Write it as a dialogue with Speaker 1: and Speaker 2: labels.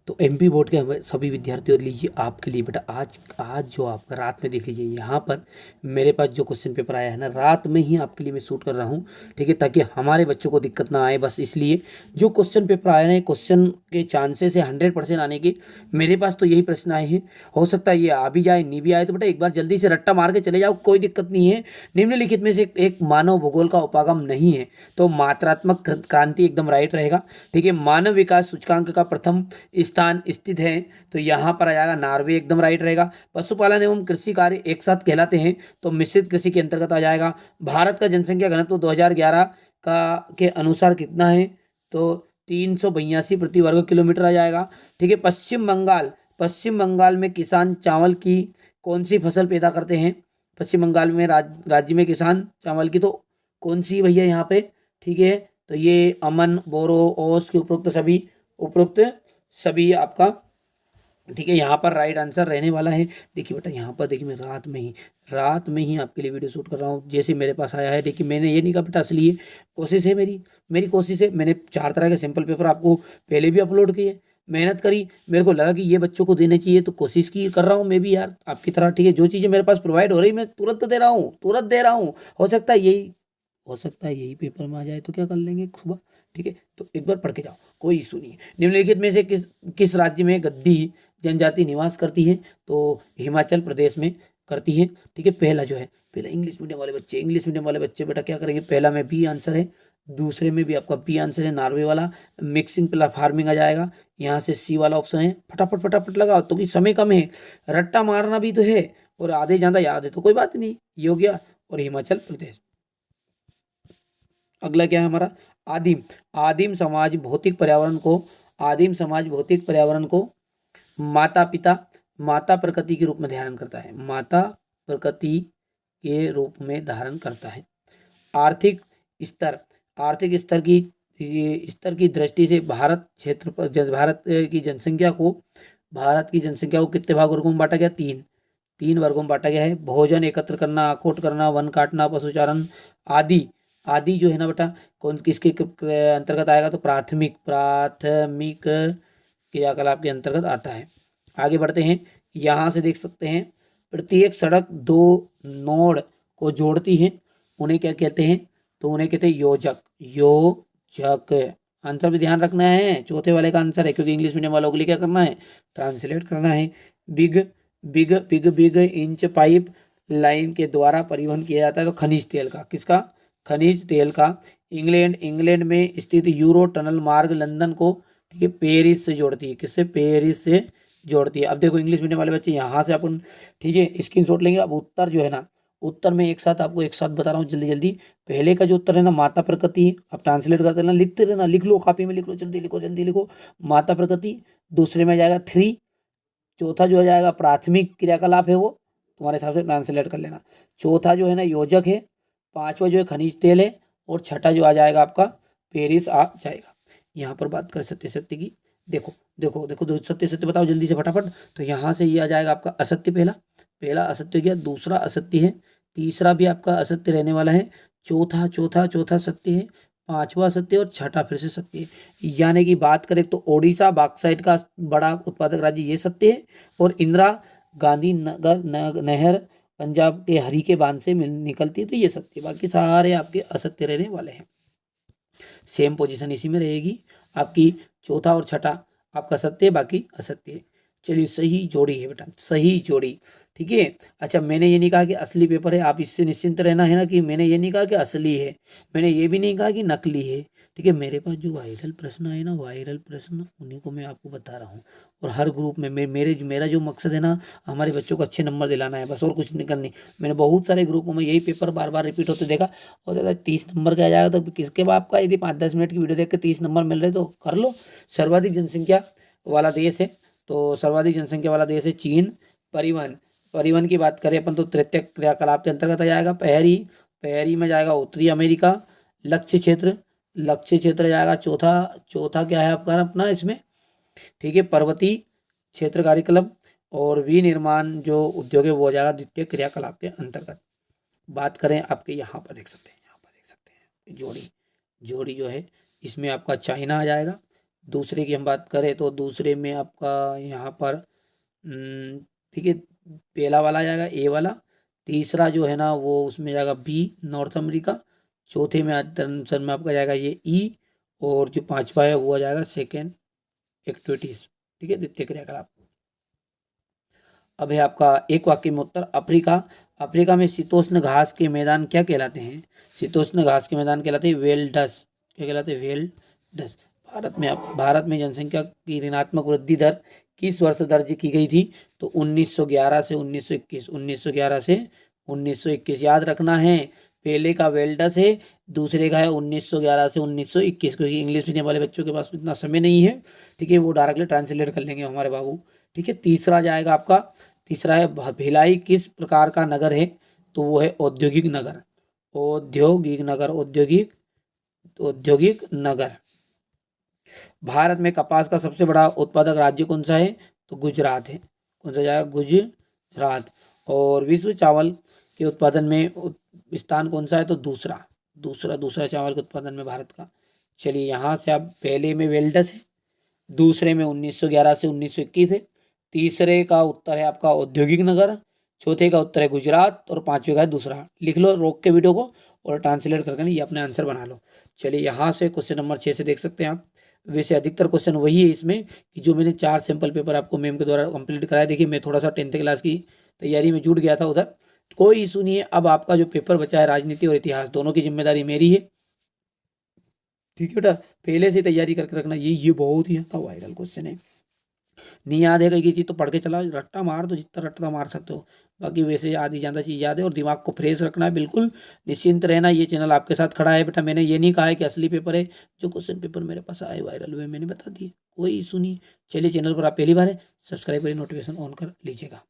Speaker 1: तो MP board के हमें सभी विद्यार्थियों लीजिए आपके लिए बेटा आज आज जो आपका रात में देख लीजिए यहाँ पर मेरे पास जो क्वेश्चन पेपर आया है ना रात में ही आपके लिए मैं शूट कर रहा हूँ। ठीक है, ताकि हमारे बच्चों को दिक्कत ना आए, बस इसलिए जो क्वेश्चन पेपर आया है क्वेश्चन के चांसेस है 100% आने के। मेरे पास तो यही प्रश्न आए हैं, हो सकता है ये आ भी जाए नहीं भी आए, तो बेटा एक बार जल्दी से रट्टा मार के चले जाओ, कोई दिक्कत नहीं है। निम्नलिखित में से एक मानव भूगोल का उपागम नहीं है, तो मात्रात्मक क्रांति एकदम राइट रहेगा। ठीक है, मानव विकास सूचकांक का प्रथम स्थान स्थित है, तो यहाँ पर आ जाएगा नॉर्वे, एकदम राइट रहेगा। पशुपालन एवं कृषि कार्य एक साथ कहलाते हैं, तो मिश्रित कृषि के अंतर्गत आ जाएगा। भारत का जनसंख्या घनत्व 2011 का के अनुसार कितना है, तो 382 प्रति वर्ग किलोमीटर आ जाएगा। ठीक है, पश्चिम बंगाल में किसान चावल की कौन सी फसल पैदा करते हैं? पश्चिम बंगाल में राज्य में किसान चावल की तो कौन सी भैया यहाँ पे? ठीक है, तो ये अमन, बोरो, ओस के उपरोक्त सभी आपका ठीक है यहाँ पर राइट आंसर रहने वाला है। देखिए बेटा यहाँ पर देखिए मैं रात में ही आपके लिए वीडियो शूट कर रहा हूँ, जैसे मेरे पास आया है। देखिए मैंने ये नहीं कहा बेटा असली है, कोशिश है मेरी कोशिश है। मैंने 4 तरह के सैंपल पेपर आपको पहले भी अपलोड किए, मेहनत करी, मेरे को लगा कि ये बच्चों को देने चाहिए, तो कोशिश की कर रहा हूँ मैं भी यार आपकी तरह। ठीक है, जो चीज़ें मेरे पास प्रोवाइड हो रही मैं तुरंत दे रहा हूँ, तुरंत दे रहा हूँ। हो सकता है यही पेपर में आ जाए तो क्या कर लेंगे सुबह। ठीक है, तो एक बार पढ़ के जाओ, कोई इशू नहीं है। निम्नलिखित में से किस राज्य में गद्दी जनजाति निवास करती है? तो हिमाचल प्रदेश में करती है। ठीक है, पहला इंग्लिश मीडियम वाले बच्चे बेटा क्या करेंगे? पहला में बी आंसर है, दूसरे में भी आपका बी आंसर है, नॉर्वे वाला। मिक्सिंग प्लस फार्मिंग आ जाएगा, यहाँ से सी वाला ऑप्शन है। फटाफट फटाफट लगाओ, तो कि समय कम है, रट्टा मारना भी तो है और आधे ज़्यादा याद है तो कोई बात नहीं। ये हो गया, और हिमाचल प्रदेश। अगला क्या है हमारा? आदिम आदिम समाज भौतिक पर्यावरण को माता प्रकृति के रूप में धारण करता है। माता प्रकृति के रूप में धारण करता है। आर्थिक स्तर स्तर की दृष्टि से भारत की जनसंख्या को कितने वर्गों में बांटा गया? तीन वर्गों में बांटा गया है। भोजन एकत्र करना, आखोट करना, वन काटना, पशुचारण आदि आदि जो है ना बेटा कौन किसके अंतर्गत आएगा? तो प्राथमिक क्रियाकलाप के अंतर्गत आता है। आगे बढ़ते हैं, यहाँ से देख सकते हैं प्रत्येक सड़क 2 नोड को जोड़ती है, उन्हें क्या कहते हैं? तो उन्हें कहते हैं योजक। आंसर भी ध्यान रखना है, चौथे वाले का आंसर है, क्योंकि इंग्लिश मीडियम वालों के लिए क्या करना है? ट्रांसलेट करना है। Big big inch pipe line के द्वारा परिवहन किया जाता है, तो खनिज तेल का। किसका? खनिज तेल का। इंग्लैंड में स्थित यूरो टनल मार्ग लंदन को ठीक है पेरिस से जोड़ती है। किससे? पेरिस से जोड़ती है। अब देखो इंग्लिश मीडियम वाले बच्चे यहाँ से अपन ठीक है स्क्रीनशॉट लेंगे। अब उत्तर जो है ना, उत्तर में एक साथ बता रहा हूँ जल्दी जल्दी। पहले का जो उत्तर है ना माता प्रकृति है। अब ट्रांसलेट करते रहना, लिखते रहना, लिख लो, कॉपी में लिख लो, जल्दी लिखो। माता प्रकृति। दूसरे में जाएगा 3। चौथा जो हो जाएगा प्राथमिक क्रियाकलाप है, वो तुम्हारे हिसाब से ट्रांसलेट कर लेना। चौथा जो है ना योजक है। पांचवा जो है खनिज तेल है, और छठा जो आ जाएगा आपका पेरिस आ जाएगा। यहाँ पर बात करें सत्य की, देखो सत्य बताओ जल्दी से फटाफट। तो यहाँ से ये आ जाएगा आपका असत्य। पहला असत्य गया, दूसरा असत्य है, तीसरा भी आपका असत्य रहने वाला है, चौथा सत्य है, पांचवा सत्य और छठा फिर से सत्य है। यानी कि बात करें तो ओडिशा बॉक्साइट का बड़ा उत्पादक राज्य ये सत्य है, और इंदिरा गांधी नगर नहर पंजाब के हरी के बांध से निकलती है, तो ये सत्य। बाकी सारे आपके असत्य रहने वाले हैं। सेम पोजीशन इसी में रहेगी आपकी। चौथा और छठा आपका सत्य, बाकी असत्य है। चलिए सही जोड़ी है बेटा, सही जोड़ी। ठीक है, अच्छा मैंने ये नहीं कहा कि असली पेपर है, आप इससे निश्चिंत रहना है ना, कि मैंने ये नहीं कहा कि असली है, मैंने ये भी नहीं कहा कि नकली है। ठीक है, मेरे पास जो वायरल प्रश्न आए ना, वायरल प्रश्न उन्हीं को मैं आपको बता रहा हूँ। और हर ग्रुप में मेरा जो मकसद है ना, हमारे बच्चों को अच्छे नंबर दिलाना है बस, और कुछ नहीं करनी। मैंने बहुत सारे ग्रुपों में यही पेपर बार बार रिपीट होते देखा, और ज़्यादा 30 नंबर का आ जाएगा तो किसके बाप का? यदि 5-10 मिनट की वीडियो देख के 30 नंबर मिल रहे तो कर लो। सर्वाधिक जनसंख्या वाला देश है, तो सर्वाधिक जनसंख्या वाला देश है चीन। परिवहन की बात करें अपन तो तृतीय क्रियाकलाप के अंतर्गत आ जाएगा। पहरी में जाएगा उत्तरी अमेरिका। लक्ष्य क्षेत्र जाएगा चौथा क्या है आपका अपना इसमें? ठीक है, पर्वतीय क्षेत्र कार्यक्रम। और विनिर्माण जो उद्योग है वो हो जाएगा द्वितीय क्रियाकलाप के अंतर्गत। बात करें आपके यहाँ पर देख सकते हैं जोड़ी जो है, इसमें आपका चाइना आ जाएगा, दूसरे की हम बात करें तो दूसरे में आपका यहाँ पर ठीक है, पहला वाला जाएगा ए वाला, तीसरा जो है ना वो उसमें जाएगा बी नॉर्थ अमेरिका, चौथे में आंसर में आपका जाएगा ये ई, और जो पांचवा है वो आ जाएगा सेकेंड एक्टिविटीज। ठीक है, द्वितीय क्रियाकलाप। अब है आपका एक वाक्य में उत्तर। अफ्रीका, अफ्रीका में शीतोष्ण घास के मैदान क्या कहलाते हैं? शीतोष्ण घास के मैदान कहलाते हैं वेल्डस। क्या कहलाते हैं? वेल्डस। भारत में जनसंख्या की ऋणात्मक वृद्धि दर किस वर्ष दर्ज की गई थी? तो 1911 से 1921। 1911 से 1921 याद रखना है। पहले का वेल्डस है, दूसरे का है 1911 से 1921, क्योंकि इंग्लिश मीडियम वाले बच्चों के पास इतना समय नहीं है। ठीक है, वो डायरेक्टली ट्रांसलेट कर लेंगे हमारे बाबू। ठीक है, तीसरा जाएगा आपका, तीसरा है भिलाई किस प्रकार का नगर है? तो वो है औद्योगिक नगर। औद्योगिक नगर, औद्योगिक औद्योगिक नगर। भारत में कपास का सबसे बड़ा उत्पादक राज्य कौन सा है? तो गुजरात है। कौन सा जाएगा? गुजरात। और विश्व चावल के उत्पादन में स्थान कौन सा है? तो दूसरा दूसरा दूसरा चावल के उत्पादन में भारत का। चलिए यहाँ से आप पहले में वेल्डस है, दूसरे में 1911 से 1921 है, तीसरे का उत्तर है आपका औद्योगिक नगर, चौथे का उत्तर है गुजरात, और पांचवे का है दूसरा। लिख लो रोक के वीडियो को और ट्रांसलेट करके ये अपने आंसर बना लो। चलिए यहाँ से क्वेश्चन नंबर 6 से देख सकते हैं आप। वैसे अधिकतर क्वेश्चन वही है इसमें कि जो मैंने 4 सैंपल पेपर आपको मैम के द्वारा कंप्लीट कराया। देखिए मैं थोड़ा सा 10th क्लास की तैयारी में जुट गया था उधर, कोई इशू नहीं है। अब आपका जो पेपर बचा है राजनीति और इतिहास, दोनों की जिम्मेदारी मेरी है। ठीक है बेटा, पहले से तैयारी करके रखना। ये बहुत ही अच्छा वायरल क्वेश्चन है। नहीं याद है कई चीज़ तो पढ़ के चला, रट्टा मार दो जितना रट्टा मार सकते हो। बाकी वैसे आधी ज़्यादा चीज़ याद है, और दिमाग को फ्रेश रखना है। बिल्कुल निश्चिंत रहना, ये चैनल आपके साथ खड़ा है बेटा। मैंने ये नहीं कहा है कि असली पेपर है। जो क्वेश्चन पेपर मेरे पास आए वायरल हुए मैंने बता दिए, कोई इशू नहीं। चलिए, चैनल पर आप पहली बार है, सब्सक्राइब करिए, नोटिफिकेशन ऑन कर लीजिएगा।